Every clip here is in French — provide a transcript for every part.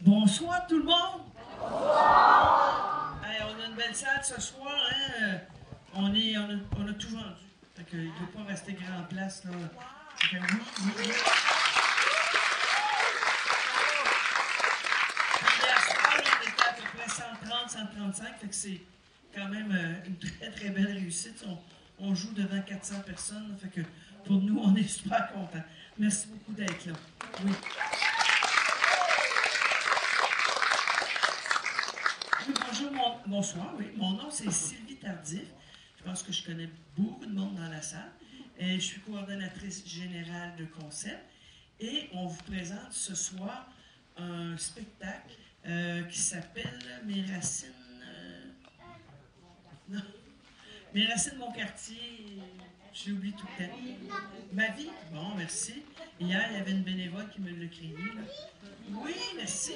Bonsoir tout le monde! Bonsoir! Hey, on a une belle salle ce soir, hein? On a tout vendu. Fait qu'il ne peut pas rester grand place, là. Fait que oui. Puis hier soir, on était à peu près 130, 135, fait que c'est quand même une très très belle réussite. On joue devant 400 personnes, là, fait que pour nous, on est super contents. Merci beaucoup d'être là. Oui. Oui, bonjour, bonsoir, oui. Mon nom, c'est Sylvie Tardif. Je pense que je connais beaucoup de monde dans la salle. Et je suis coordonnatrice générale de Concept. Et on vous présente ce soir un spectacle qui s'appelle Mes racines... non. Mes racines, mon quartier... J'ai oublié tout le temps. Ma vie? Bon, merci. Hier, il y avait une bénévole qui me l'a crié. Là. Oui, merci.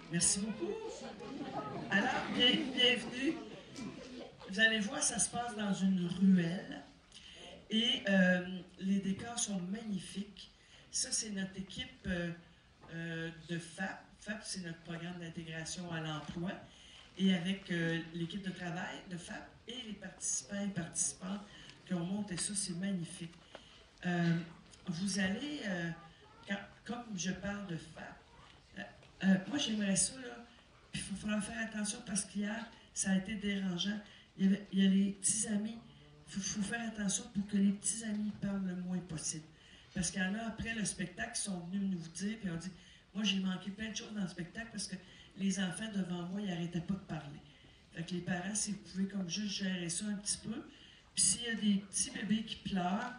Merci beaucoup. Alors, bienvenue. Vous allez voir, ça se passe dans une ruelle. Et les décors sont magnifiques. Ça, c'est notre équipe de FAP. FAP, c'est notre programme d'intégration à l'emploi. Et avec l'équipe de travail de FAP et les participants et participantes qui ont monté ça, c'est magnifique. Vous allez, comme je parle de FAP, moi j'aimerais ça, là, puis il faudra faire attention parce qu'hier, ça a été dérangeant. Il y a les petits amis. Il faut faire attention pour que les petits amis parlent le moins possible. Parce qu'il y en a, après le spectacle, qui sont venus nous dire, puis ont dit, moi j'ai manqué plein de choses dans le spectacle parce que les enfants devant moi, ils n'arrêtaient pas de parler. Fait que les parents, si vous pouvez comme juste gérer ça un petit peu, puis s'il y a des petits bébés qui pleurent,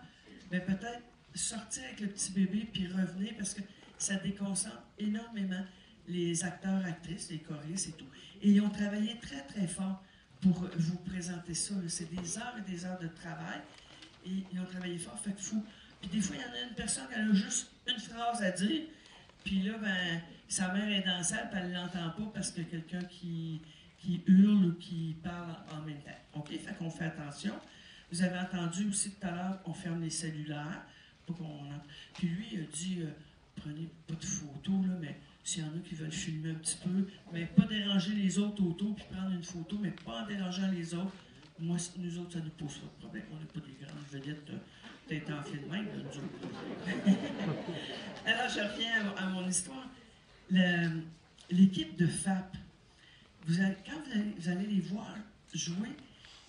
bien peut-être sortir avec le petit bébé puis revenir parce que ça déconcentre énormément les acteurs, actrices, les choristes et tout. Et ils ont travaillé très, très fort pour vous présenter ça. C'est des heures et des heures de travail. Et ils ont travaillé fort, fait que fou. Puis des fois, il y en a une personne qui a juste une phrase à dire. Puis là, ben, sa mère est dans la salle, puis elle ne l'entend pas parce qu'il y a quelqu'un qui hurle ou qui parle en même temps. OK? Fait qu'on fait attention. Vous avez entendu aussi tout à l'heure, on ferme les cellulaires. Pour qu'on... Puis lui, il a dit, prenez pas de photos, là, mais s'il y en a qui veulent filmer un petit peu, mais pas déranger les autres autour, puis prendre une photo, mais pas en dérangeant les autres. Moi, nous autres, ça ne nous pose pas de problème. On n'est pas des grandes vedettes peut-être en film même, nous autres. Alors, je reviens à mon histoire. L'équipe de FAP, quand vous allez les voir jouer,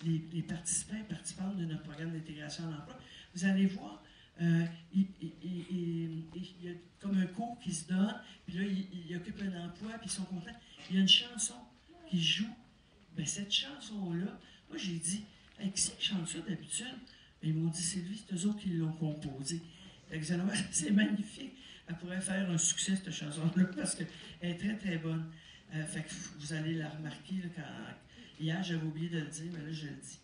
les participants et participantes de notre programme d'intégration à l'emploi, vous allez voir, il y a comme un cours qui se donne, puis là, ils occupent un emploi, puis ils sont contents. Il y a une chanson qui joue. Bien, cette chanson-là, moi, j'ai dit, hey, qui c'est qui chante ça d'habitude? Ils m'ont dit, Sylvie, c'est eux autres qui l'ont composée. C'est magnifique. Elle pourrait faire un succès, cette chanson-là, parce qu'elle est très, très bonne. Fait que vous allez la remarquer, là, hier, j'avais oublié de le dire, mais là, je le dis.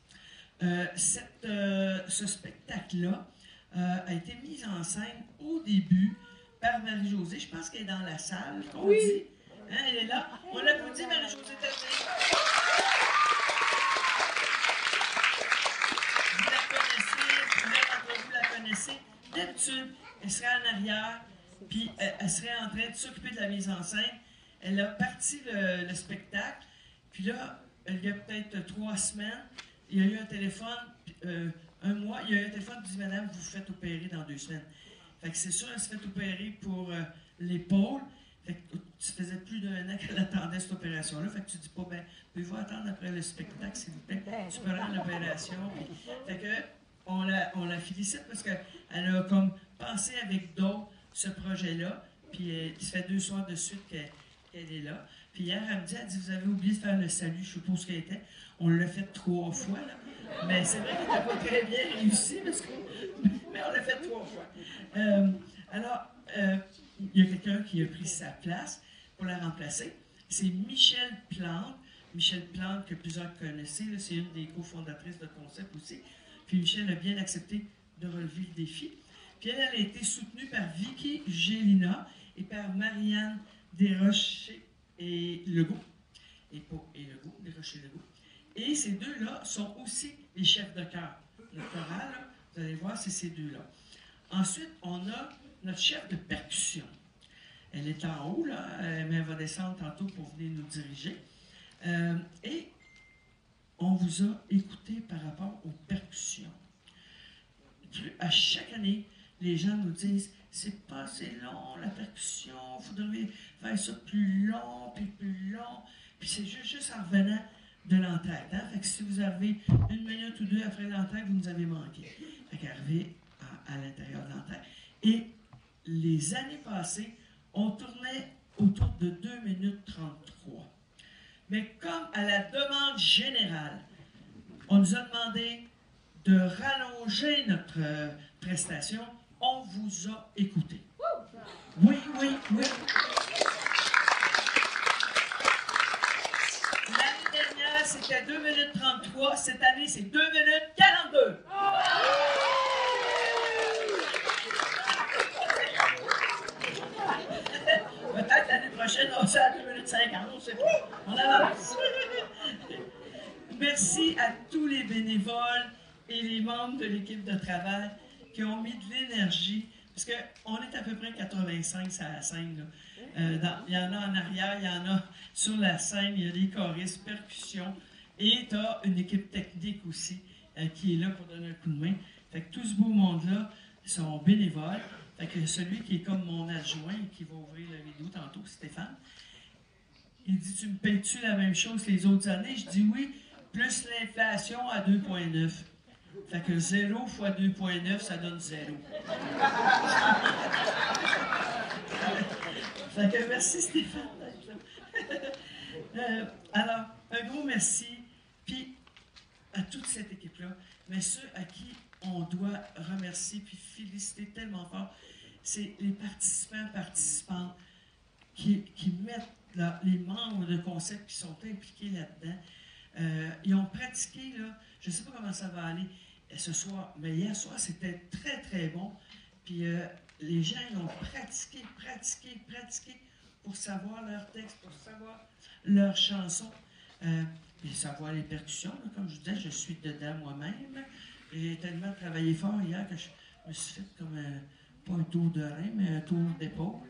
Ce spectacle-là a été mis en scène au début par Marie-Josée. Je pense qu'elle est dans la salle, qu'on dit. Hein, elle est là. On l'applaudit, Marie-Josée Tardif. Vous la connaissez, plusieurs d'entre vous la connaissez. D'habitude, elle serait en arrière, puis elle serait en train de s'occuper de la mise en scène. Elle a parti le spectacle, puis là, il y a peut-être 3 semaines, il y a eu un téléphone, un mois, il y a eu un téléphone qui dit « Madame, vous vous faites opérer dans 2 semaines. » Fait que c'est sûr, elle se fait opérer pour l'épaule. Fait que ça faisait plus d'1 an qu'elle attendait cette opération-là. Fait que tu dis pas, ben, pouvez-vous attendre après le spectacle, s'il vous plaît? Tu peux rendre l'opération. Fait que, on la félicite parce qu'elle a comme pensé avec d'autres ce projet-là. Puis ça fait 2 soirs de suite qu'elle est là. Puis hier, elle me dit, vous avez oublié de faire le salut, je suppose qu'elle était. On l'a fait 3 fois, là. Mais c'est vrai qu'elle n'a pas très bien réussi, mais on l'a fait 3 fois. Alors, il y a quelqu'un qui a pris sa place pour la remplacer. C'est Michel Plante. Michel Plante, que plusieurs connaissez, c'est une des cofondatrices de Concept aussi. Puis Michel a bien accepté de relever le défi. Puis elle a été soutenue par Vicky Gélina et par Marianne Desrochers et Legault. Desrochers-Legault. Et ces deux-là sont aussi les chefs de chœur. Le choral, là, vous allez voir, c'est ces deux-là. Ensuite, on a notre chef de percussion. Elle est en haut, là, mais elle va descendre tantôt pour venir nous diriger. Et on vous a écouté par rapport aux percussions. À chaque année, les gens nous disent « C'est pas assez long, la percussion, il faudrait faire ça plus long, puis plus long. » Puis c'est juste en revenant de l'entraide. Hein? Fait que si vous avez 1 minute ou 2 après l'entraide, vous nous avez manqué. Fait qu'arriver à l'intérieur de l'entraide. Et les années passées, on tournait autour de 2 minutes 33. Mais comme à la demande générale, on nous a demandé de rallonger notre prestation, on vous a écouté. Oui, oui, oui. L'année dernière, c'était 2 minutes 33. Cette année, c'est 2 minutes 42. Peut-être l'année prochaine, on sera à 2 minutes 50. On ne sait pas. On avance. Merci à tous les bénévoles et les membres de l'équipe de travail qui ont mis de l'énergie, parce qu'on est à peu près 85 à la scène. Il y en a en arrière, il y en a sur la scène, il y a des choristes, percussions, et tu as une équipe technique aussi qui est là pour donner un coup de main. Fait que tout ce beau monde-là sont bénévoles. Fait que celui qui est comme mon adjoint et qui va ouvrir la vidéo tantôt, Stéphane, il dit « Tu me payes-tu la même chose que les autres années? » Je dis « Oui, plus l'inflation à 2,9. » Fait que 0 fois 2,9, ça donne 0. Fait que merci Stéphane d'être là. Alors, un gros merci, puis à toute cette équipe-là, mais ceux à qui on doit remercier puis féliciter tellement fort, c'est les participantes qui mettent là, les membres de concept qui sont impliqués là-dedans. Ils ont pratiqué, là, je ne sais pas comment ça va aller ce soir, mais hier soir, c'était très, très bon. Puis les gens, ils ont pratiqué pour savoir leur texte, pour savoir leur chanson, puis savoir les percussions. Là, comme je vous disais, je suis dedans moi-même. J'ai tellement travaillé fort hier que je me suis fait comme, pas un tour de rein, mais un tour d'épaule.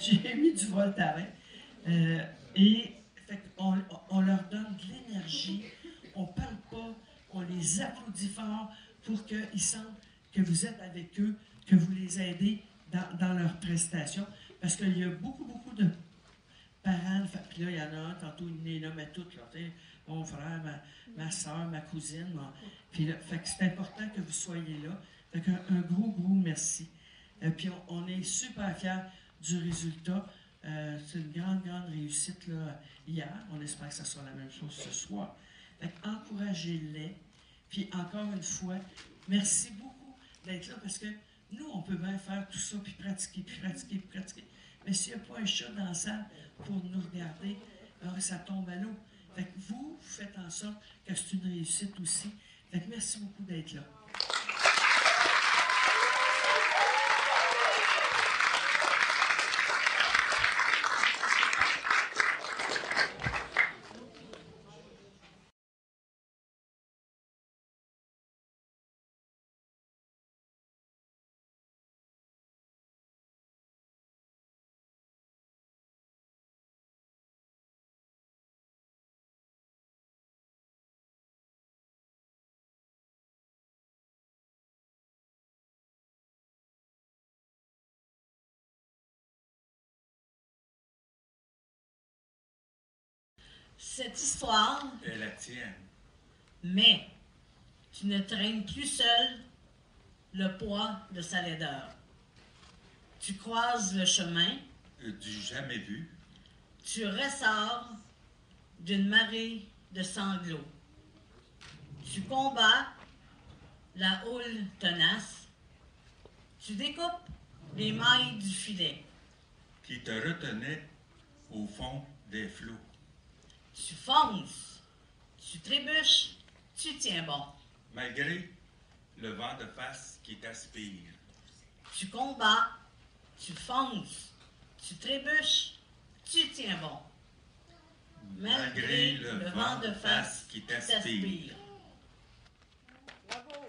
J'ai mis du Voltaren. Et fait on leur donne de l'énergie, on ne parle pas, on les applaudit fort pour qu'ils sentent que vous êtes avec eux, que vous les aidez dans leurs prestations. Parce qu'il y a beaucoup de parents, puis là, il y en a un, tantôt, il les nommait toutes, là, mon frère, ma soeur, ma cousine. Puis là, fait que c'est important que vous soyez là. Fait qu'un gros merci. Puis on est super fiers du résultat. C'est une grande réussite là, hier. On espère que ça sera la même chose ce soir. Fait encouragez-les. Puis encore une fois, merci beaucoup d'être là parce que nous, on peut bien faire tout ça, puis pratiquer. Mais s'il n'y a pas un chat dans la salle pour nous regarder, alors ça tombe à l'eau. Fait que vous faites en sorte que c'est une réussite aussi. Fait que merci beaucoup d'être là. Cette histoire est la tienne. Mais tu ne traînes plus seul le poids de sa laideur. Tu croises le chemin Du jamais vu. Tu ressors d'une marée de sanglots. Tu combats la houle tenace. Tu découpes les mailles du filet. Qui te retenait au fond des flots. Tu fonces, tu trébuches, tu tiens bon. Malgré le vent de face qui t'aspire. Tu combats, tu fonces, tu trébuches, tu tiens bon. Malgré le vent de face qui t'aspire. Bravo!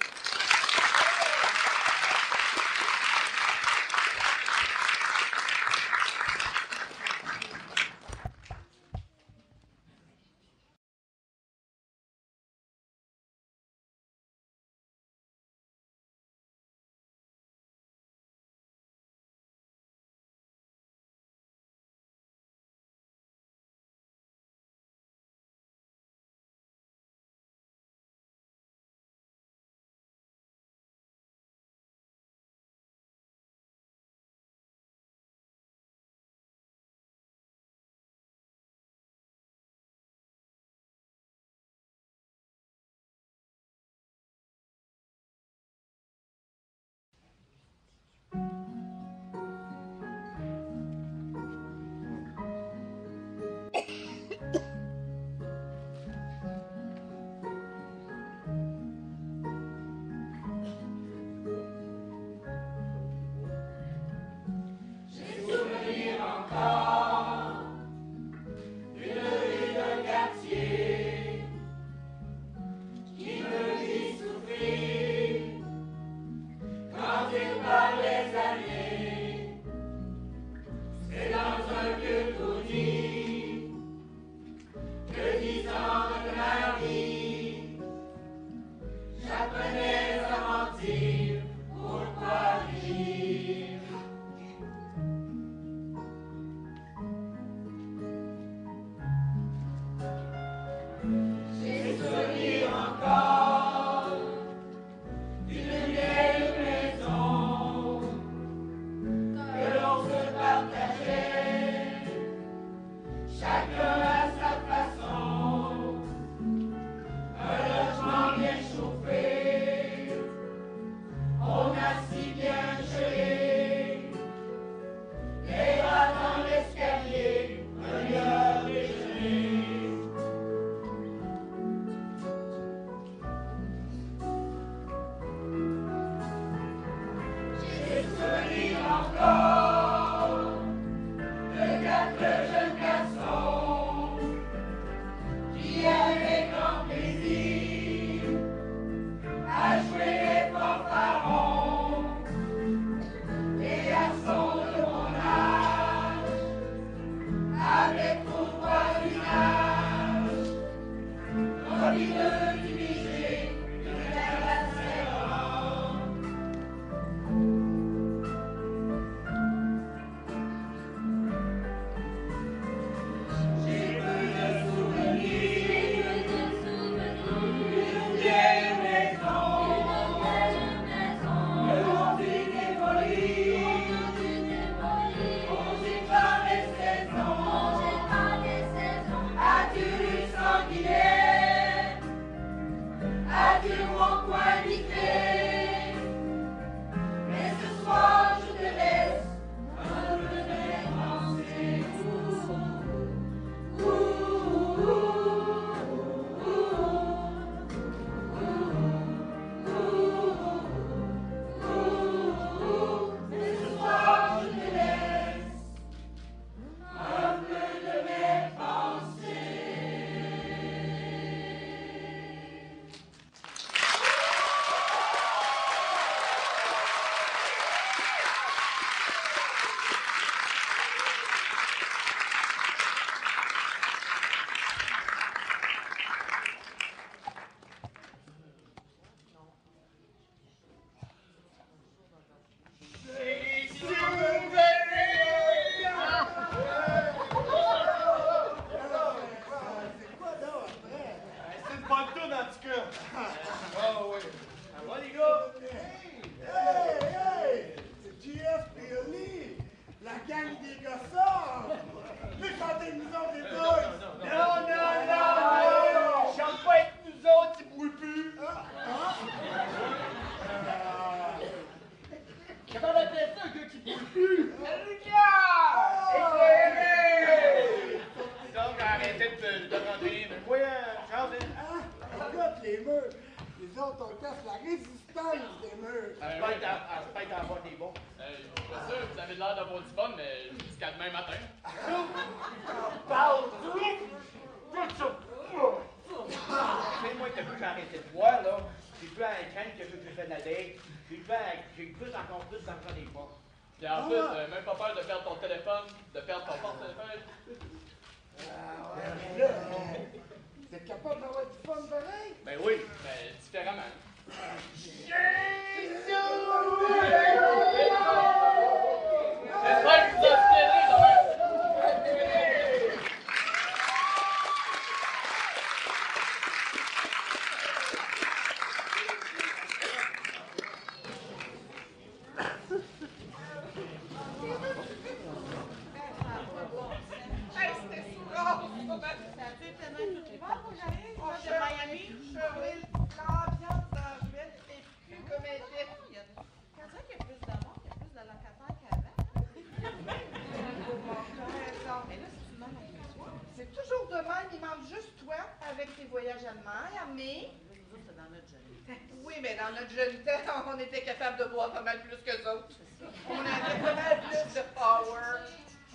On avait pas mal plus de power.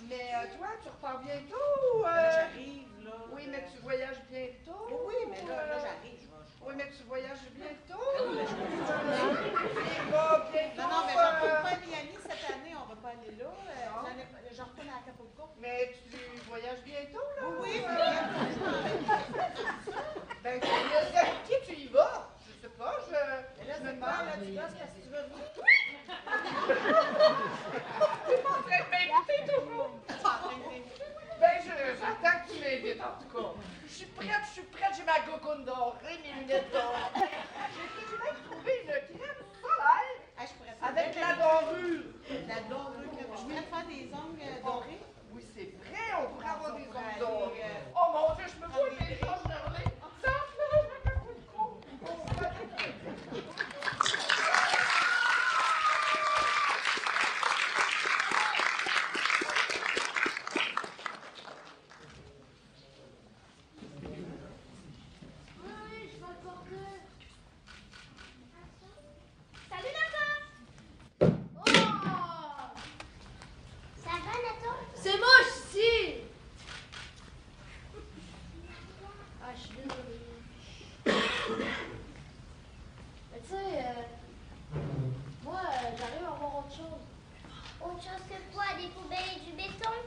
Mais aller là. Je retourne à Acapulco. Mais tu voyages bientôt, là? Oui, Ben, avec qui tu y vas? Je sais pas, je me demande. Là, tu gosses parce que tu veux venir. T'es pas en train de m'inviter toujours? Ben, j'attends que tu m'invites, en tout cas. Je suis prête, j'ai ma gogoune dorée, mes lunettes dorées. J'ai même trouvé une crème solaire Ah, je pourrais faire avec la dorure. la dorure. Je pourrais faire des ongles dorés. Oui, c'est vrai, on pourrait avoir des pourrait ongles aller, dorés. Oh mon Dieu, je me vois déjà Charlie. Ça plage à Acapulco. Oui, je vais le porter. Salut Nathan! Oh! Ça va Nathan? C'est moche ici! Ah, je suis désolée. Mais tu sais, moi, j'arrive à voir autre chose. Autre chose que quoi? Des poubelles et du béton?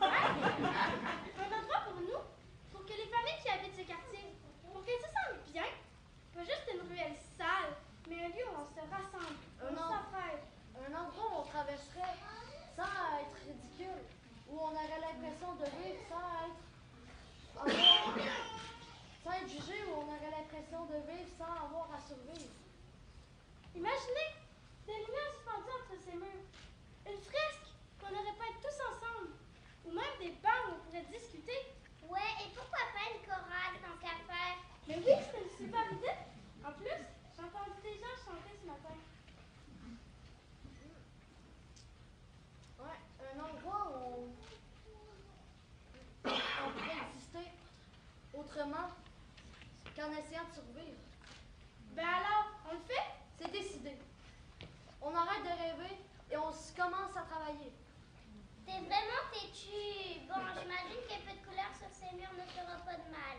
Un endroit pour nous? Pour que les familles qui habitent ce quartier, pour qu'elles se sentent bien. Pas juste une ruelle sale, mais un lieu où on se rassemble, où on s'affaire. Un endroit où on traverserait sans être ridicule, où on aurait l'impression de vivre sans être jugé, où on aurait l'impression de vivre sans avoir à survivre. Imaginez des lumières suspendues entre ces murs. Une fresque qu'on aurait peinte tous ensemble. Ou même des bancs où on pourrait discuter. Ouais, et pourquoi pas une chorale tant qu'à faire? Mais oui, c'est une super idée. En plus, j'ai entendu des gens chanter ce matin. Ouais, un endroit où on pourrait exister autrement qu'en essayant de survivre. Ben alors, on le fait? C'est décidé. On arrête de rêver et on commence à travailler. T'es vraiment têtu. Bon, j'imagine qu'un peu de couleur sur ces murs ne fera pas de mal.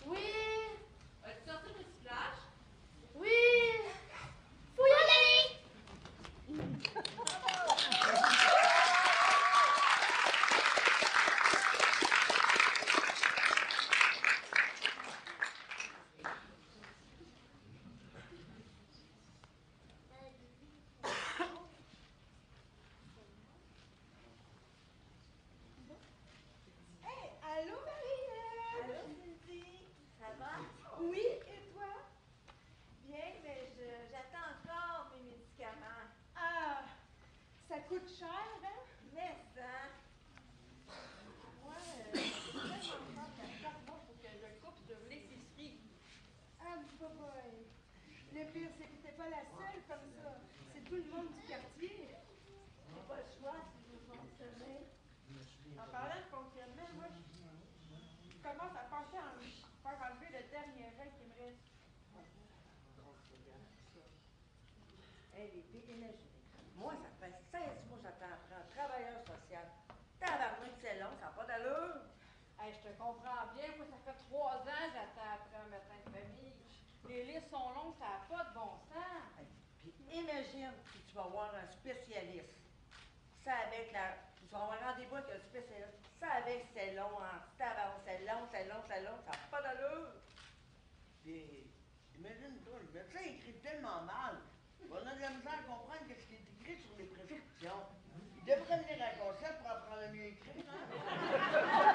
Oui, As-tu sorti le recyclage? oui. Faut y aller! Hey, allô Marie-Hélène? Allô Cindy? Ça va? Oui, et toi? Bien, mais j'attends encore mes médicaments. Ah, ça coûte cher, hein? Mais ça. Moi, c'est tellement cher qu'à chaque mois, faut que je coupe de l'épicerie. Ah, boy. Le pire, c'est que t'es pas la seule comme ça. C'est tout le monde du quartier. J'ai pas le choix si je veux fonctionner. En parlant de fonctionnement, moi, je commence à penser à faire enlever le dernier règle qui me reste. Hey, les filles, imaginez. Moi, ça fait 16 mois que j'attends après un travailleur social. Tabarnak, c'est long, ça n'a pas d'allure. Hey, je te comprends bien. Moi, ça fait 3 ans que j'attends après un médecin de famille. Les listes sont longues, ça n'a pas de bon sens. Hey, puis imagine que tu vas voir un spécialiste. Ça avec la... Tu vas avoir rendez-vous avec un spécialiste. Ça avec c'est long en tabarnak, c'est long, ça n'a pas d'allure. Puis, imagine-toi, le médecin écrit tellement mal. On a de la misère à comprendre ce qui est écrit sur les prescriptions. Il devrait lire un concept pour apprendre à mieux écrire, hein?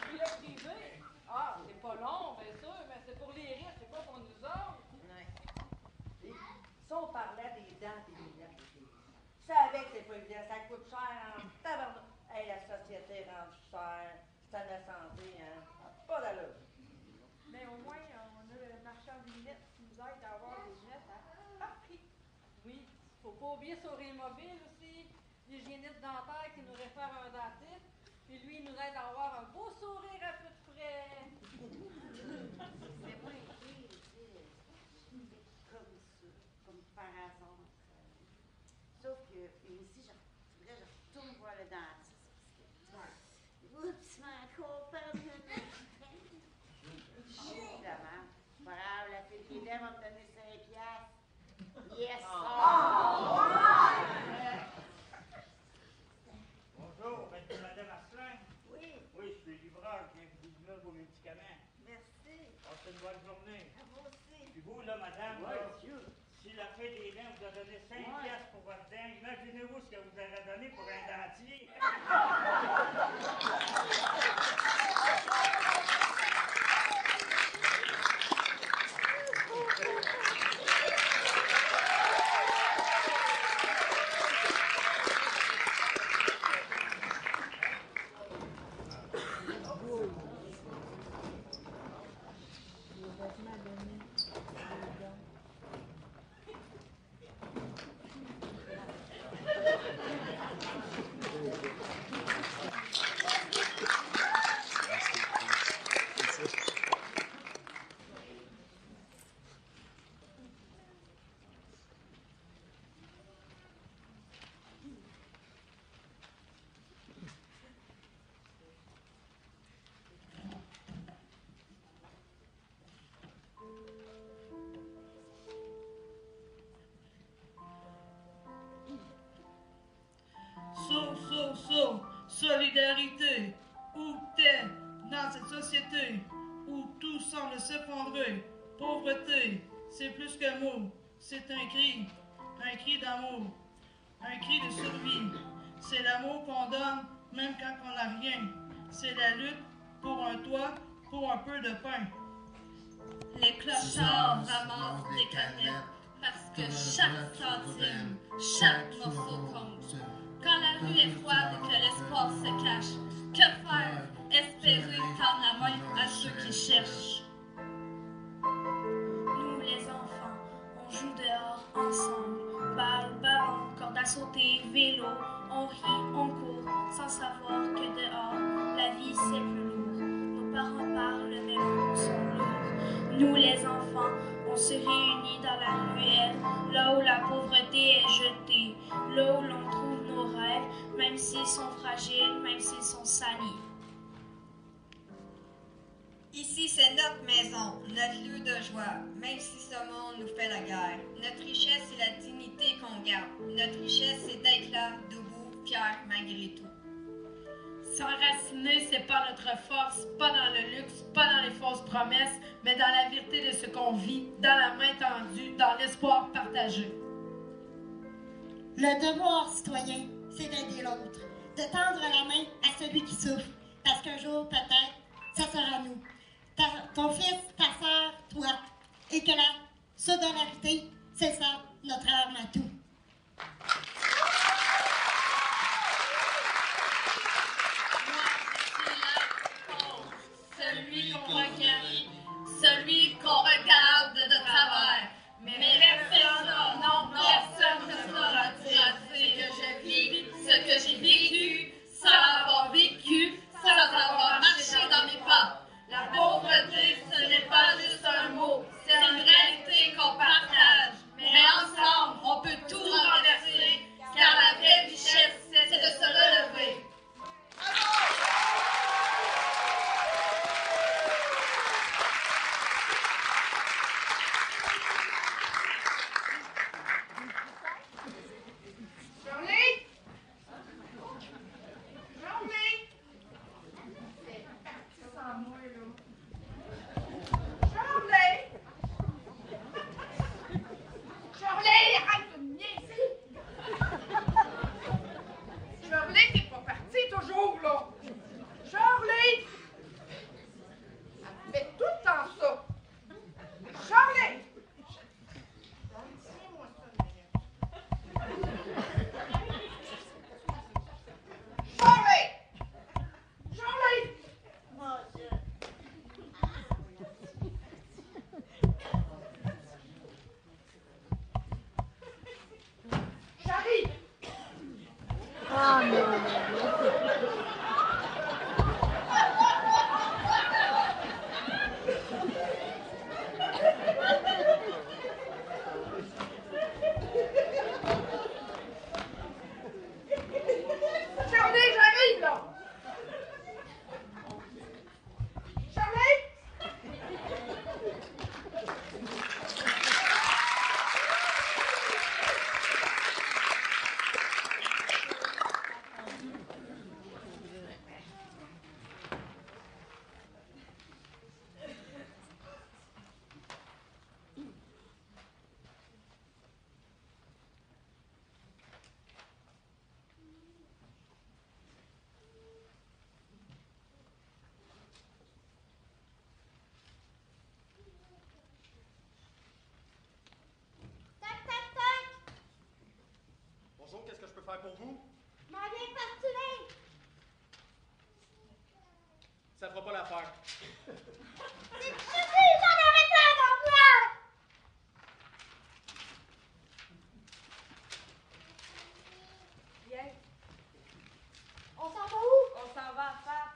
Puis le privé, ah, c'est pas long, bien sûr, mais c'est pour les riches, c'est pas pour nous autres. Ouais. Et si on parlait des dents et des lunettes, les filles, ça avec c'est pas évident, ça coûte cher en tabarnak. Hey, la société est rendue chère, c'est à la santé, hein. Ça n'a pas d'allure. Mais au moins, on a le marchand de lunettes qui nous aide à avoir des lunettes à prix. Oui, faut pas oublier sur les mobiles aussi, l'hygiéniste dentaire qui nous réfère à un dentiste, puis lui, il nous aide à avoir un beau sourire à peu de frais. C'est moins pire, tu sais, comme ça, comme par hasard. Sauf que, et aussi, je voudrais que je retourne voir le dentiste. bonne journée. À vous aussi. Puis vous, là, madame, Ouais, là, monsieur. si la fée des dents vous a donné 5 piastres pour votre dent, imaginez-vous ce que vous aurait donné pour un dentier. Solidarité, où t'es dans cette société où tout semble s'effondrer. Pauvreté, c'est plus qu'un mot, c'est un cri d'amour, un cri de survie. C'est l'amour qu'on donne même quand on n'a rien. C'est la lutte pour un toit, pour un peu de pain. Les clochards ramassent des canettes parce que chaque centime, chaque morceau compte. Quand la rue est froide et que l'espoir se cache, que faire? Espérer tendre la main à ceux qui cherchent. Nous, les enfants, on joue dehors ensemble. Balle, ballon, corde à sauter, vélo. On rit, on court, sans savoir que dehors, la vie c'est plus lourd. Nos parents parlent, mais leurs mots sont lourds. Nous, les enfants, on se réunit dans la ruelle, là où la pauvreté est jetée, là où l'on trouve nos rêves, même s'ils sont fragiles, même s'ils sont salis. Ici, c'est notre maison, notre lieu de joie, même si ce monde nous fait la guerre. Notre richesse, c'est la dignité qu'on garde. Notre richesse, c'est d'être là, debout, fier, malgré tout. S'enraciner, c'est pas notre force, pas dans le luxe, pas dans les fausses promesses, mais dans la vérité de ce qu'on vit, dans la main tendue, dans l'espoir partagé. Le devoir citoyen, c'est d'aider l'autre, de tendre la main à celui qui souffre, parce qu'un jour, peut-être, ça sera nous. Ton fils, ta sœur, toi. Et que la solidarité, c'est ça, notre arme à tout. Celui qu'on regarde, celui qu'on regarde de travers. Mais personne, non, personne ne saura dire ce que je vis, ce que j'ai vécu, sans avoir vécu, sans avoir marché dans mes pas. La pauvreté, ce n'est pas juste un mot, c'est une réalité qu'on partage. Mais ensemble, on peut tout faire pour vous? M'en viens postuler! Ça fera pas l'affaire. C'est difficile, j'en aurais fait un emploi! Viens. On s'en va où? On s'en va à FAP.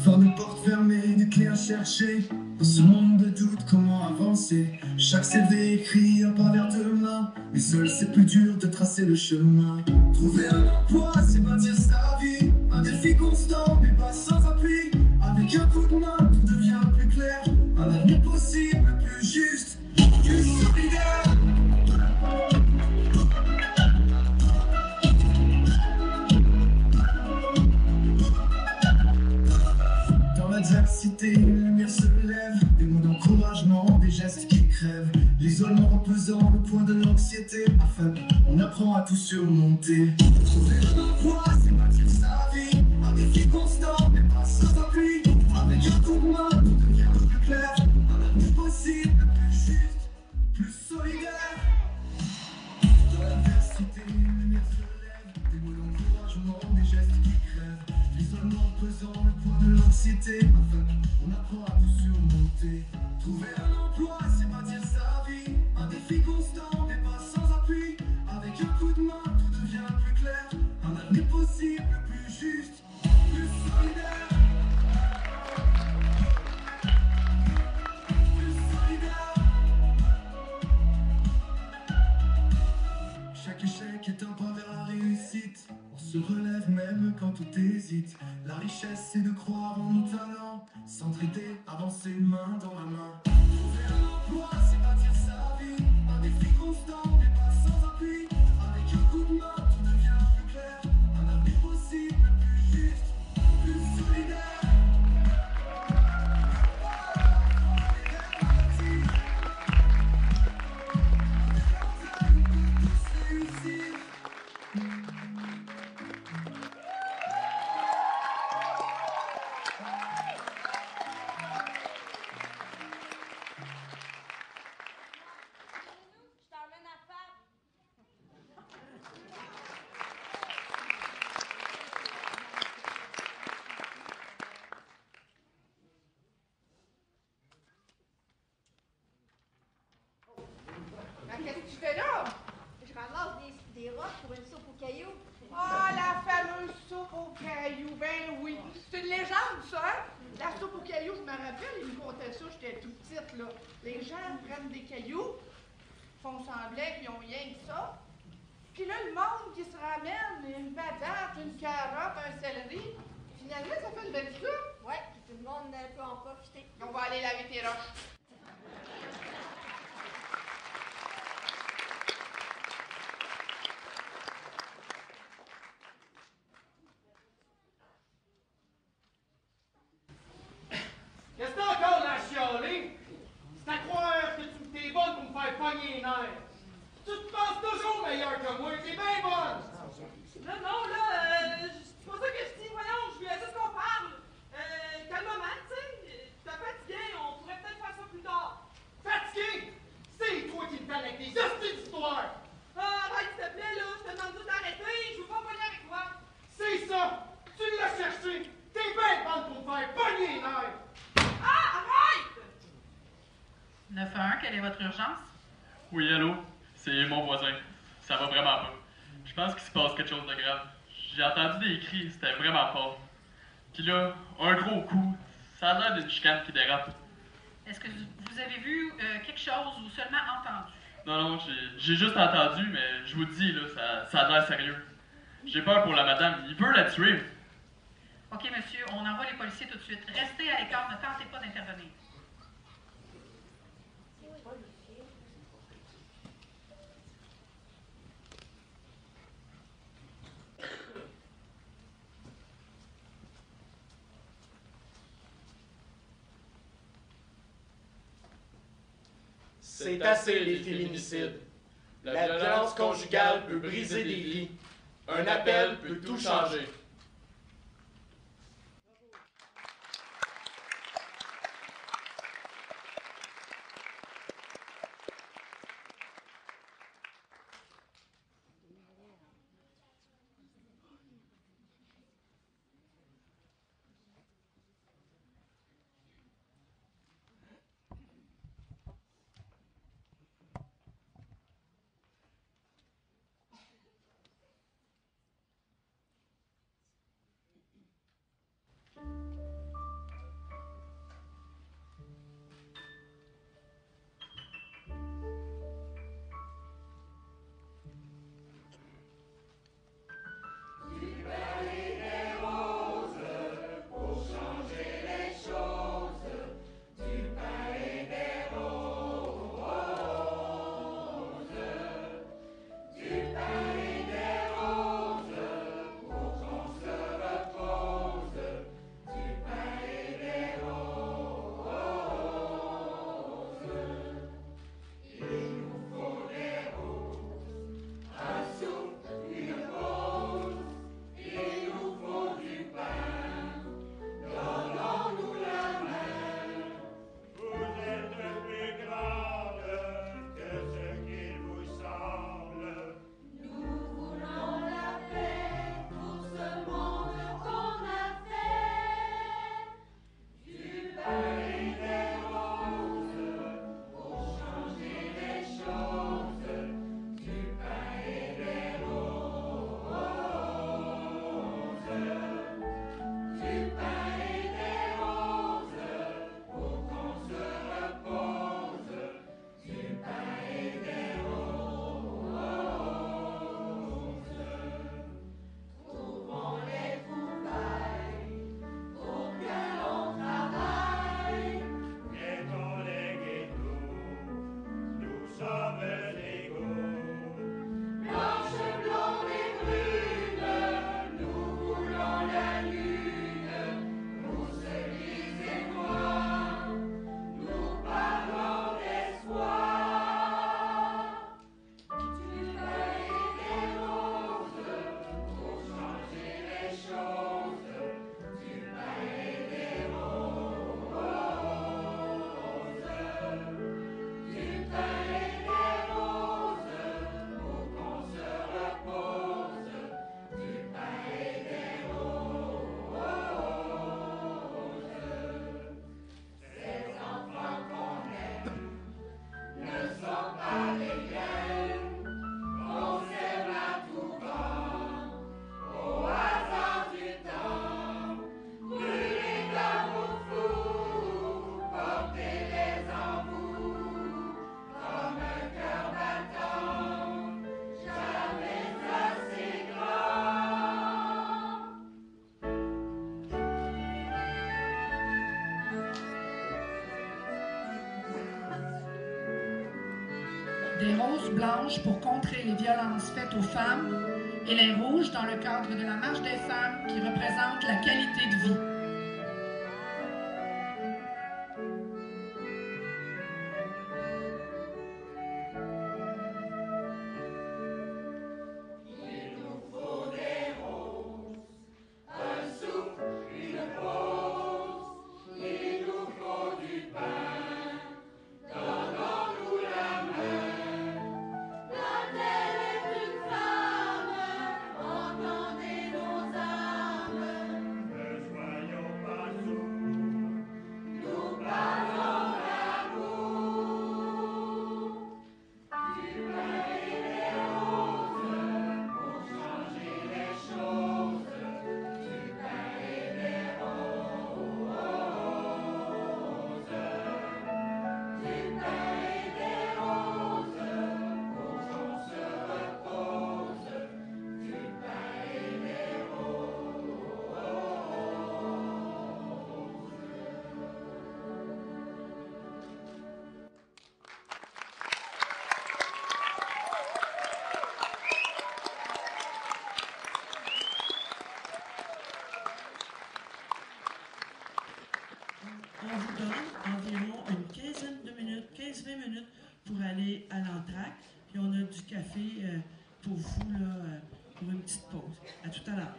Fort de portes fermées, des clés à chercher. Dans ce monde de doute, comment avancer? Chaque CV écrit un pas vers demain. Mais seul c'est plus dur de tracer le chemin. Trouver un emploi, c'est bâtir sa vie. Un défi constant, mais pas sans appui. Avec un coup de main, tout devient plus clair. Un avenir possible, plus juste, plus solidaire. L'adversité, une lumière se lève. Des mots d'encouragement, des gestes qui crèvent. L'isolement reposant, le point de l'anxiété. Afin, on apprend à tout surmonter. Trouver un emploi, c'est bâtir sa vie. Un défi constant, mais pas sans appui. Avec un coup de main, tout devient plus clair. Un avenir possible, plus juste, plus solidaire. Dans l'adversité, une lumière se lève. Des mots d'encouragement, des gestes qui crèvent. L'isolement pesant, le poids de l'anxiété. Enfin, on apprend à tout surmonter. Trouver un emploi, c'est bâtir sa vie. Un défi constant, mais pas sans appui. Avec un coup de main, tout devient plus clair. Un avenir possible, plus juste, plus solidaire. Plus solidaire. Chaque échec est un pas vers la réussite. On se relève même quand tout hésite. La richesse c'est de croire en nos talents. S'entraider, avancer main dans la main. Trouver un emploi, c'est bâtir sa vie. Un défi constant, mais pas sans appui. Avec un coup de main, tout devient plus clair. Un avenir possible, plus juste, plus solidaire. Qu'est-ce que tu fais là? Je ramasse des roches pour une soupe aux cailloux. Ah, la fameuse soupe aux cailloux, ben oui. C'est une légende, ça, hein? La soupe aux cailloux, je me rappelle, ils me contaient ça, j'étais tout petite, là. Les gens prennent des cailloux, font semblant qu'ils ont rien que ça. Puis là, le monde qui se ramène une patate, une carotte, un céleri, finalement, ça fait une belle soupe. Ouais, puis tout le monde peut en profiter. On va aller laver tes roches. Qu'est-ce que t'as encore là à chialer? C'est à croire que t'es bonne pour me faire pogner les nerfs. Tu te penses toujours meilleur que moi, t'es bien bonne! Non, non, là, c'est pas ça que je dis, voyons, je voulais juste qu'on parle. Calmement, tu sais, t'es fatigué, on pourrait peut-être faire ça plus tard. Fatigué? C'est toi qui me donnes avec des hosties d'histoire! Arrête, s'il te plaît, là, je te demande juste d'arrêter, je veux pas pogner avec toi. C'est ça! Tu l'as cherché! T'es bien bonne pour me faire pogner les nerfs! Ah, arrête! 911, quelle est votre urgence? Oui, allô? C'est mon voisin. Ça va vraiment pas. Je pense qu'il se passe quelque chose de grave. J'ai entendu des cris, c'était vraiment fort. Puis là, un gros coup. Ça a l'air d'une chicane qui dérape. Est-ce que vous avez vu quelque chose ou seulement entendu? Non, j'ai juste entendu, mais je vous dis, là, ça a l'air sérieux. J'ai peur pour la madame. Il veut la tuer. OK, monsieur, on envoie les policiers tout de suite. Restez à l'écart, ne tentez pas d'intervenir. C'est assez les féminicides. La violence conjugale peut briser des vies. Un appel peut tout changer. des roses blanches pour contrer les violences faites aux femmes et les rouges dans le cadre de la marche des femmes qui représente la qualité de vie. On vous donne environ une quinzaine de minutes, 15-20 minutes pour aller à l'entracte. Puis on a du café pour vous là, pour une petite pause. À tout à l'heure.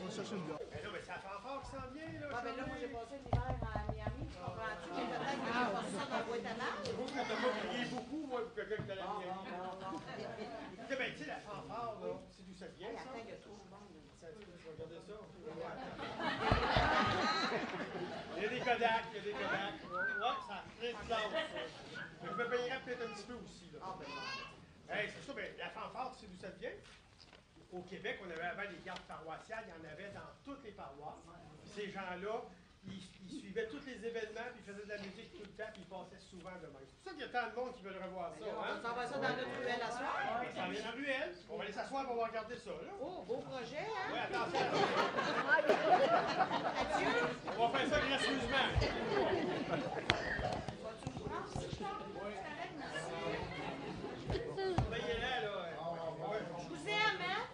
On va chercher une bière. Mais là, c'est la fanfare qui s'en vient, là. Ah, ben là, moi, j'ai passé l'hiver à Miami, tu comprends-tu? Mais peut-être que j'ai passé ça dans la boîte à mal. C'est vous que t'as pas prié beaucoup, moi, pour quelqu'un qui est allé à Miami. Non. Écoutez, ben, tu sais, la fanfare, là, c'est d'où ça vient, ça? Attends, il y a trop de monde. Tu vas regarder ça? Il y a des Kodak, il y a des Kodak. Ouais, ça a plein de classe. Mais je me payerais peut-être un petit peu aussi, là. Ah, ben Hey, c'est ça, ben, la fanfare, tu sais d'où ça vient? Au Québec, on avait avant les gardes paroissiales, il y en avait dans toutes les paroisses. Puis ces gens-là, ils suivaient tous les événements, puis ils faisaient de la musique tout le temps, puis ils passaient souvent de même. C'est pour ça qu'il y a tant de monde qui veulent revoir ça. On s'en va ça dans notre ruelle à soir. On s'en vient dans la ruelle. On va aller s'asseoir et on va regarder ça, là. Oh, beau projet, hein? Oui, attention. Adieu. On va faire ça gracieusement. Veillez-la, là. Je vous aime, hein?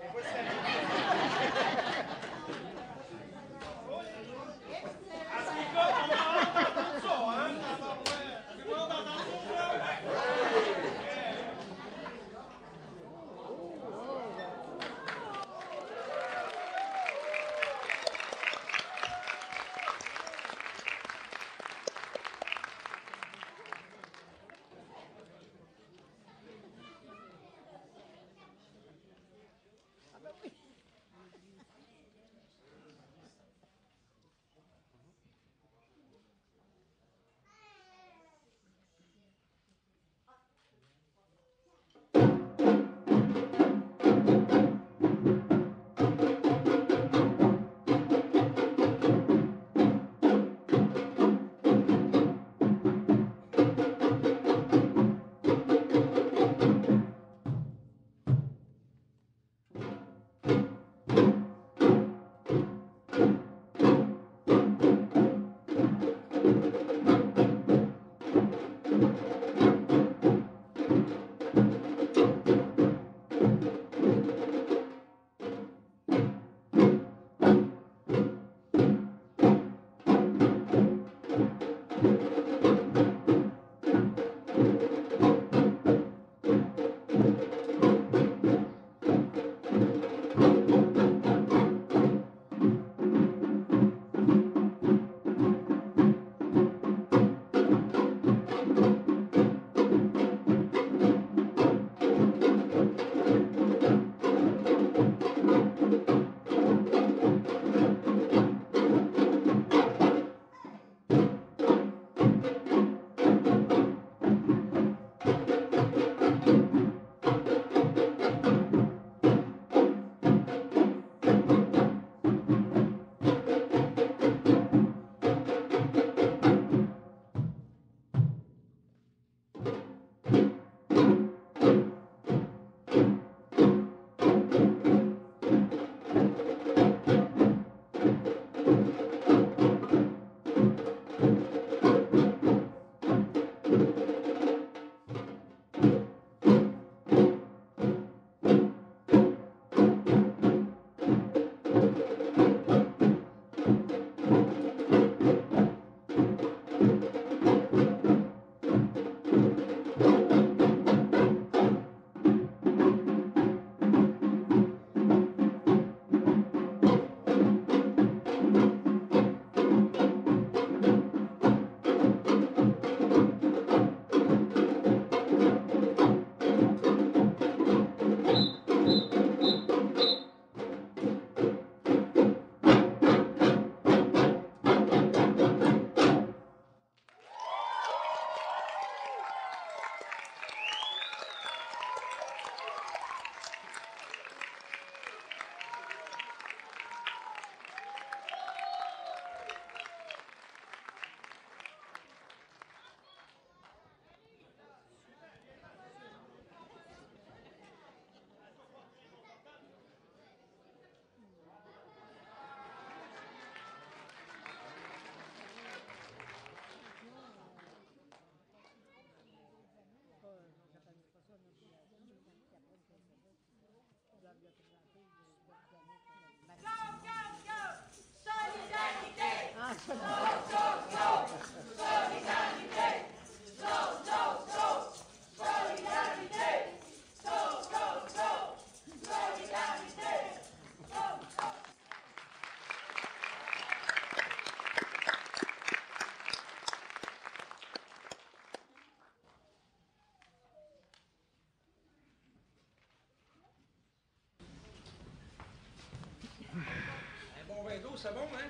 Un bon verre d'eau, c'est bon, hein?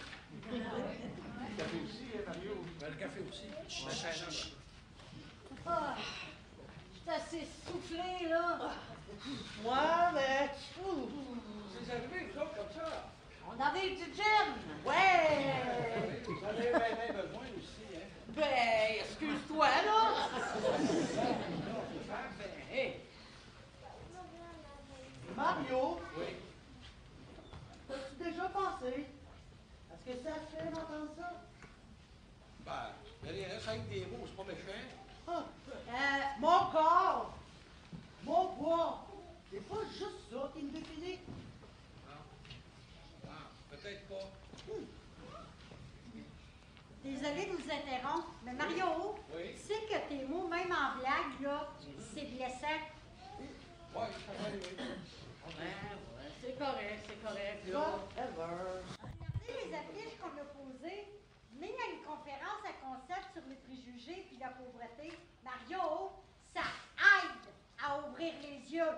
Le café aussi, hein, Mario? Ben, le café aussi. Ah, je suis assez soufflé, là. Moi, mais... C'est arrivé, vous autres, comme ça? On avait du gin. Ouais. Vous en avez bien besoin aussi, hein? Ben, excuse-toi, là. Ben, Hey! Mario! Oui. T'as-tu déjà pensé? Est-ce que ça fait d'entendre ça? Ben, il reste avec des mots, c'est pas méchant. Ah, mon corps! Mon poids! C'est pas juste ça qui me définit. Ah, peut-être pas. Désolée de vous interrompre, mais Mario, Oui? tu sais que tes mots, même en blague, là, c'est blessant. Oui, ça va aller. Ouais, c'est correct, là. Regardez les affiches qu'on a posées. Venez à une conférence à concept sur les préjugés puis la pauvreté. Mario, ça aide à ouvrir les yeux.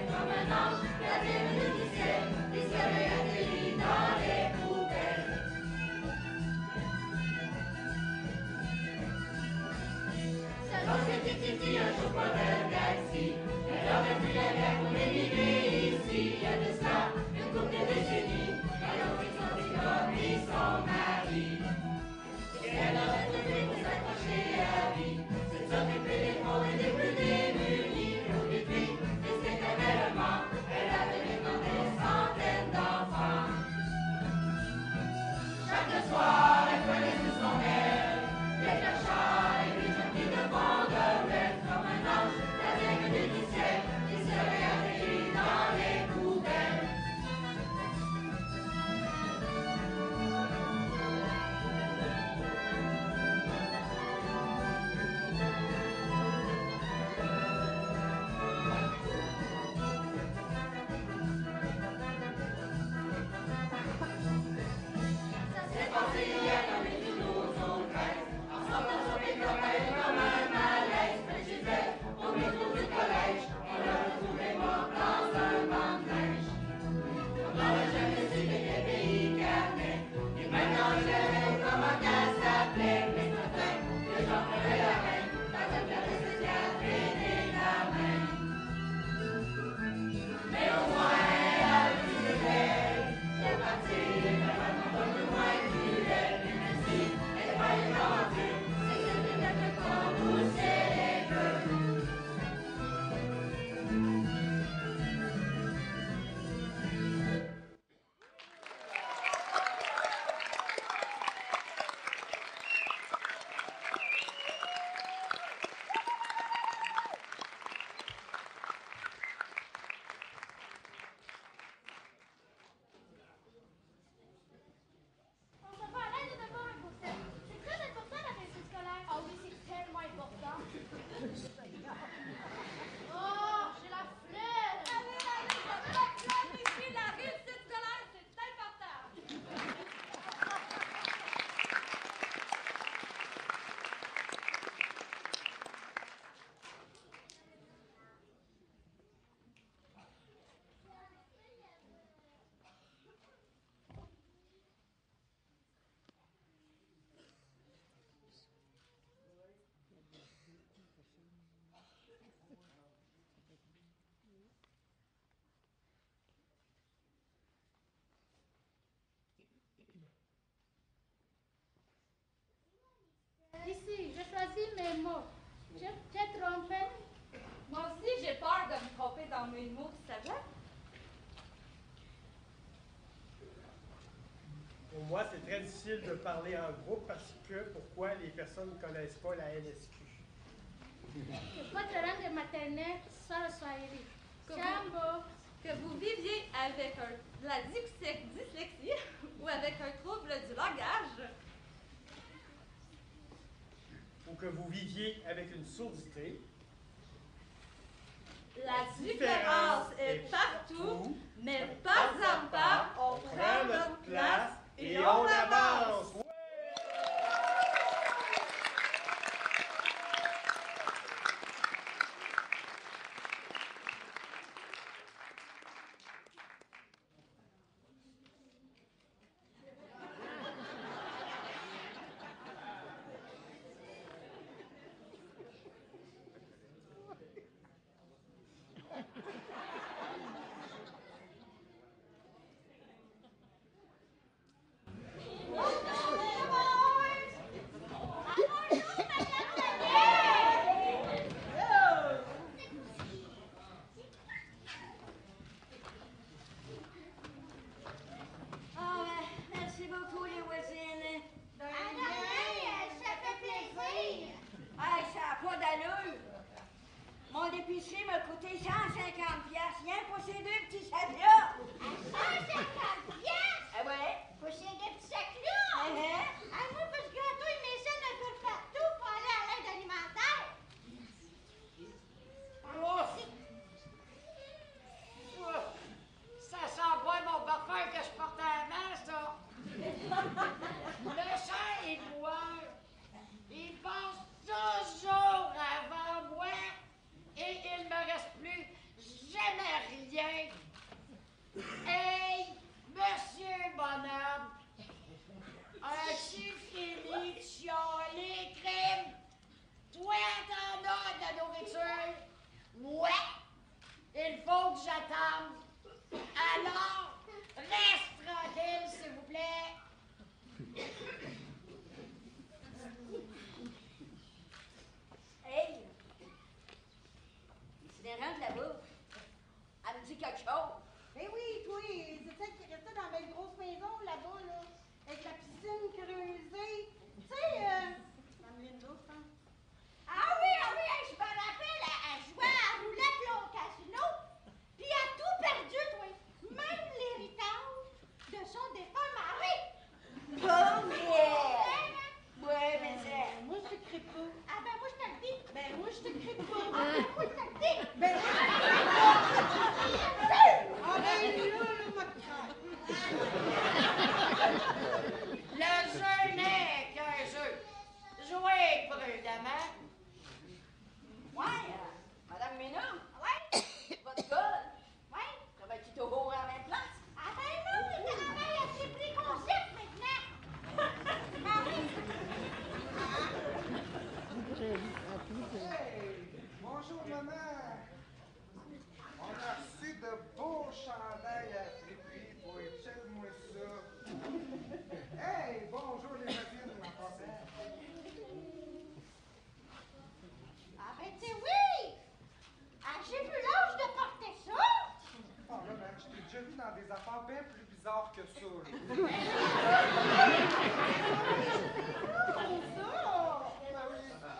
Comme un ange, la bienvenue du ciel, les soleils atterris dans rentrer dans mes mots de sagesse? Pour moi, c'est très difficile de parler en groupe parce que pourquoi les personnes ne connaissent pas la NSQ? C'est pas talent de maternelle sans soirée. Que vous viviez avec de la dyslexie ou avec un trouble du langage. Ou que vous viviez avec une sourdité. La différence est partout, mais pas en pas, on prend notre place et on avance.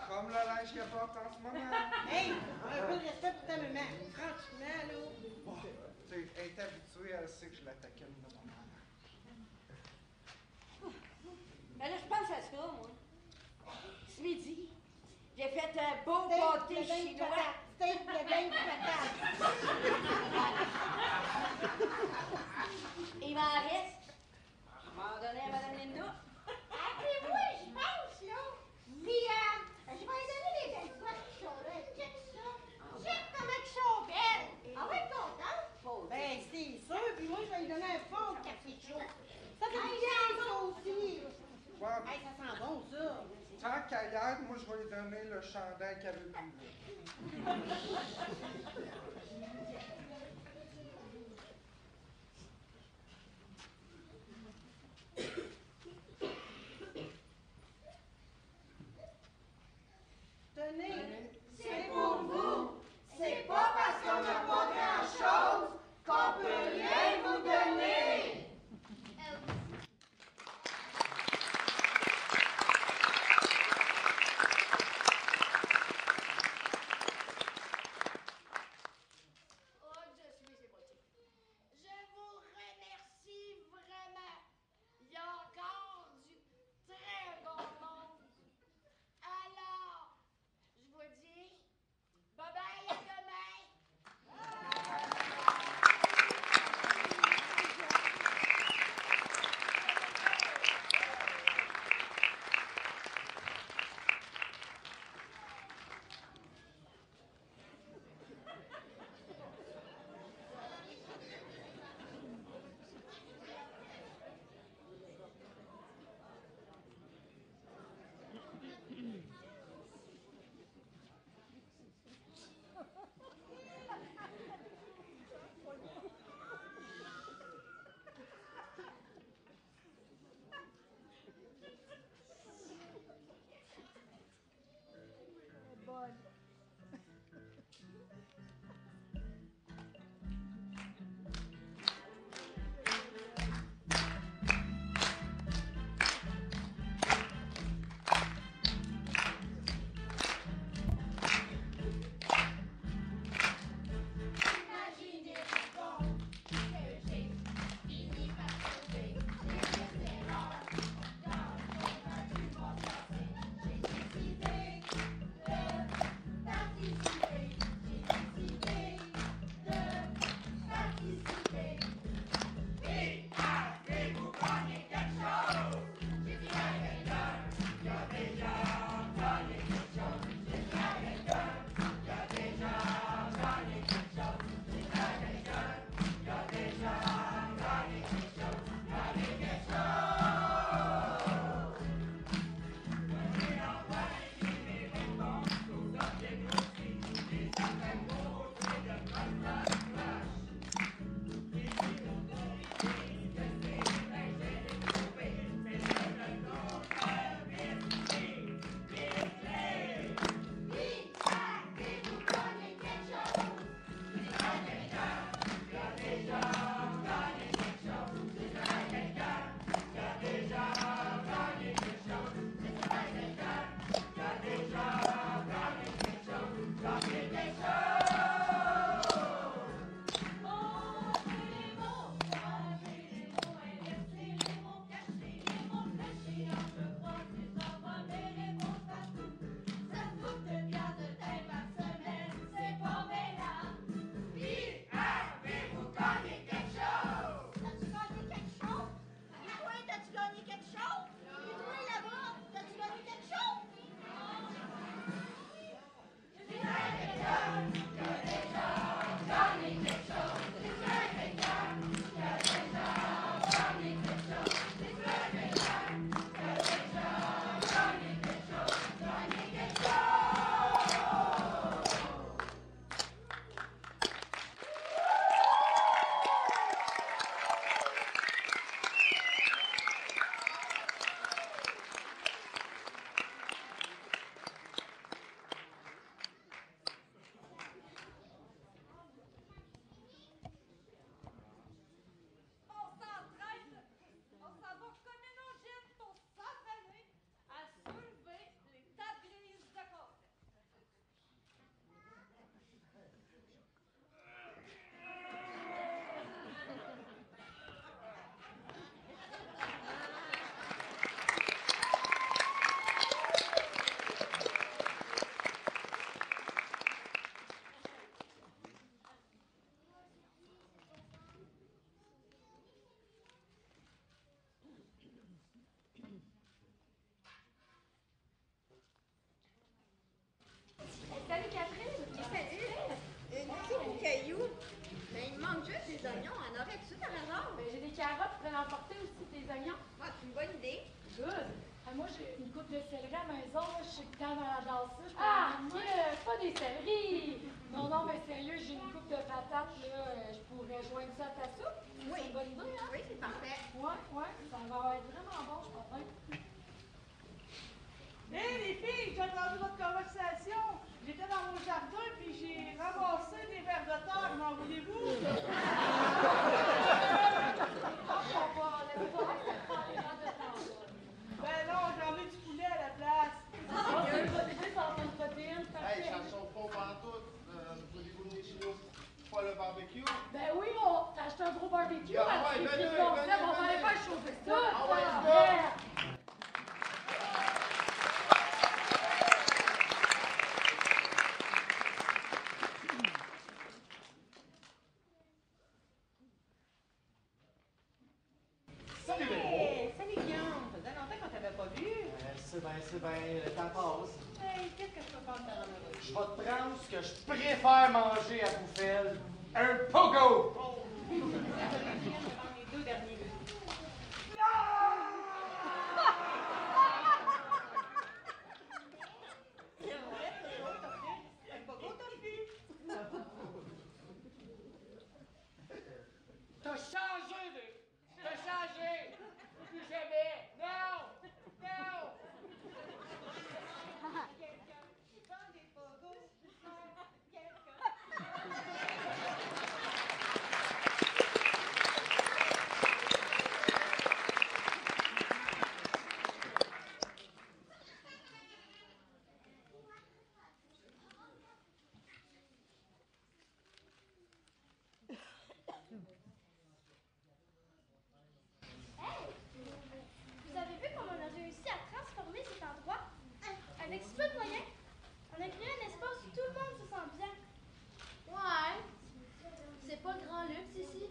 Comme le linge qu'elle porte en ce moment. Hey, un peu de respect pour ta maman. Franchement, là. Bon, tu sais, elle est habituée, elle sait que je l'attaquais de mon mère. Ben là, je pense à ça, moi. Ce midi, j'ai fait un beau pâté chinois. Steak de dingue patate. Il m'en reste. Je m'en donnais à Mme Linda. Ah, puis oui, je pense, là. Puis, je vais lui donner les belles fois qui sont là. Check ça. Check comment ils sont belles. Ah ouais, contente? Ben, c'est sûr. Puis moi, je vais lui donner un fond de café chaud. Ça fait bien, ça aussi. Ouais. Hey, ça sent bon, ça. Tant qu'à hier, moi, je vais lui donner le chandail qu'elle veut plus. Tenez, c'est pour vous. C'est pas parce qu'on n'a pas des oignons. En aurais-tu par hasard? Ben, j'ai des carottes, tu pourrais l'emporter aussi, des oignons. Ah, c'est une bonne idée. Good. Moi, j'ai une coupe de céleri à la maison. Là, je sais que quand dans la danseuse, ah, pas des céleris. Non, non, mais sérieux, j'ai une coupe de patates. Là, je pourrais joindre ça à ta soupe. Oui. C'est une bonne idée, hein? Oui, c'est parfait. Ouais, ça va être vraiment bon, je crois bien. Hé, les filles, j'ai entendu votre conversation. J'étais dans mon jardin, puis j'ai ramassé des vers de terre. M'en voulez-vous? Ben non, j'en ai du poulet à la place. C'est une bonne idée, ça va faire une protéine. Hey, chanson pas pantoute. Voulez-vous venir chez nous pour le barbecue? Ben oui, t'as acheté un gros barbecue. Ah ouais, puis venez, on va aller venez. faire chauffer ça. Ah ouais, let's go. Yeah. Salut, Véro. Hey, salut Guillaume, ça faisait longtemps qu'on t'avait pas vu. C'est bien, le temps passe. Hey, qu'est-ce que je peux faire de ta randonnée? Je vais te prendre ce que je préfère manger à Bouffel. Un pogo! Je viens de prendre les 2 derniers. C'est vrai, un pogo tofu. T'as changé, t'as changé. Plus jamais. Non, non. Quelqu'un qui vend des pogos, quelqu'un. Hey! Vous avez vu comment on a réussi à transformer cet endroit? Avec si peu de moyens, on a créé un espace où tout le monde se sent bien. Ouais, c'est pas le grand luxe ici,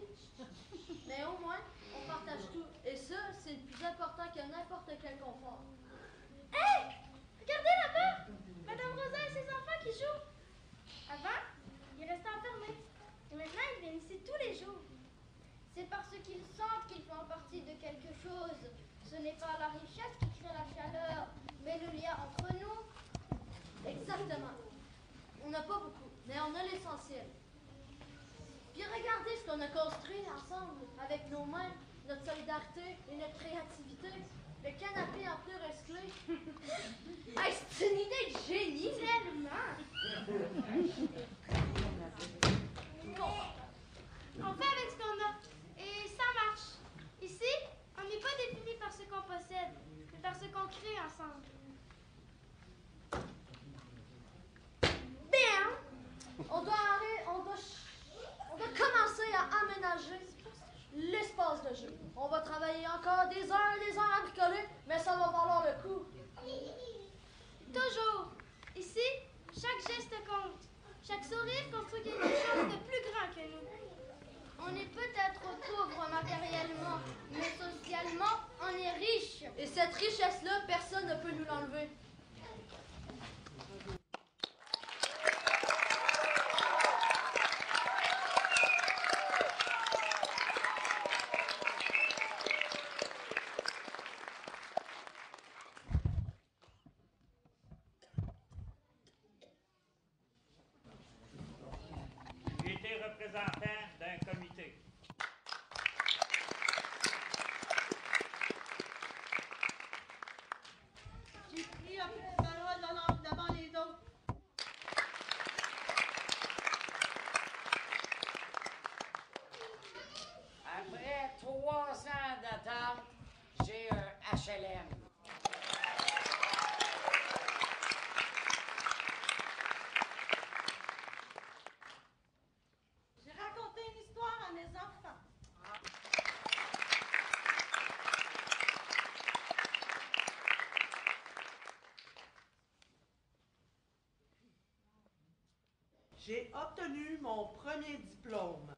mais au moins, on partage tout. Et ça, c'est le plus important que n'importe quel confort. Hey! Regardez là-bas! Madame Rosa et ses enfants qui jouent. Avant, ils restaient enfermés. Et maintenant, ils viennent ici tous les jours. C'est parce qu'ils sentent qu'ils font partie de quelque chose. Ce n'est pas la richesse qui crée la chaleur, mais le lien entre nous. Exactement. On n'a pas beaucoup, mais on a l'essentiel. Puis regardez ce qu'on a construit ensemble, avec nos mains, notre solidarité et notre créativité. Le canapé en pur esclé. Hey, c'est une idée de génie! Tellement! On fait avec ce qu'on a. Et ça marche. Ici, on n'est pas défini par ce qu'on possède, mais par ce qu'on crée ensemble. Bien! On doit commencer à aménager l'espace de jeu. On va travailler encore des heures et des heures à bricoler, mais ça va valoir le coup. Toujours. Ici, chaque geste compte. Chaque sourire construit quelque chose de plus grand que nous. On est peut-être pauvre matériellement, mais socialement, on est riche. Et cette richesse-là, personne ne peut nous l'enlever. J'ai été représentant d'un comité. J'ai pris un petit parole devant les autres. Après 3 ans d'attente, j'ai un HLM. J'ai raconté une histoire à mes enfants. J'ai obtenu mon premier diplôme.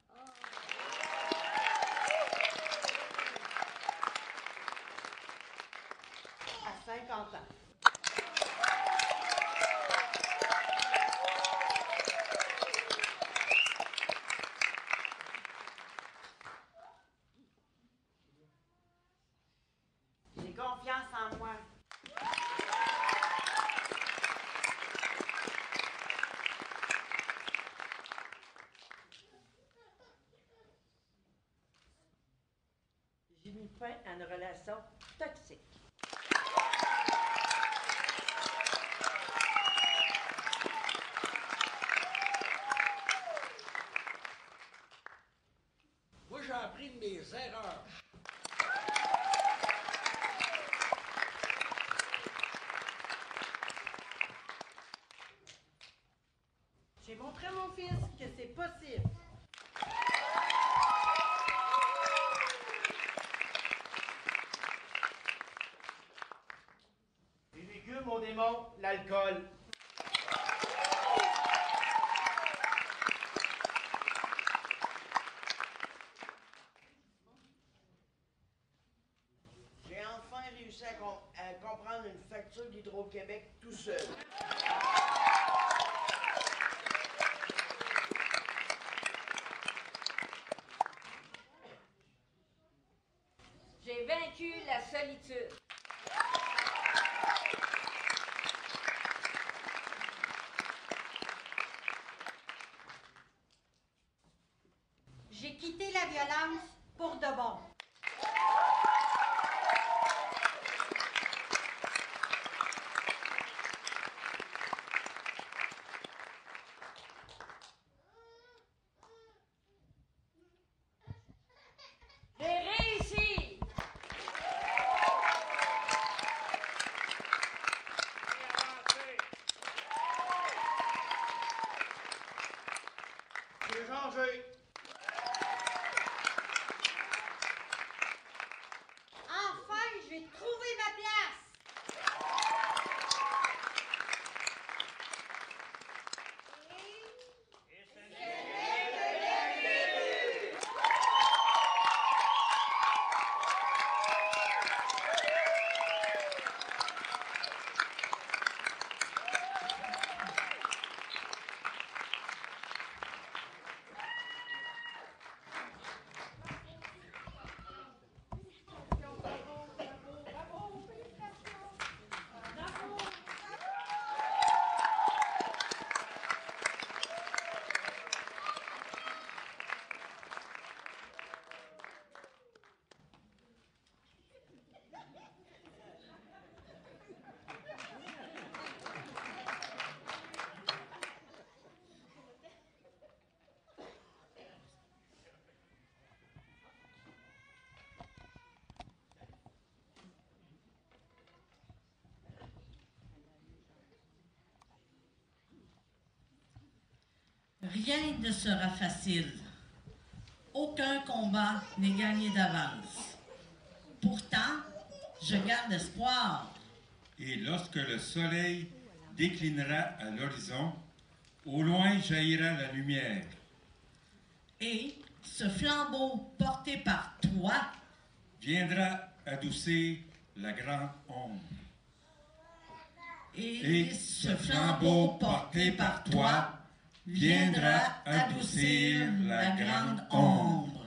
À 50 ans. fin à une relation toxique. Moi, j'ai appris de mes erreurs. J'ai montré à mon fils que c'est possible. Les légumes, mon démon, l'alcool. J'ai enfin réussi à comprendre une facture d'Hydro-Québec tout seul. J'ai vaincu la solitude. J'ai quitté la violence pour de bon. J'ai réussi. J'ai changé. Enfin, j'ai trouvé ma place. Rien ne sera facile. Aucun combat n'est gagné d'avance. Pourtant, je garde espoir. Et lorsque le soleil déclinera à l'horizon, au loin jaillira la lumière. Et ce flambeau porté par toi viendra adoucir la grande ombre. Et ce flambeau porté par toi viendra adoucir la grande ombre.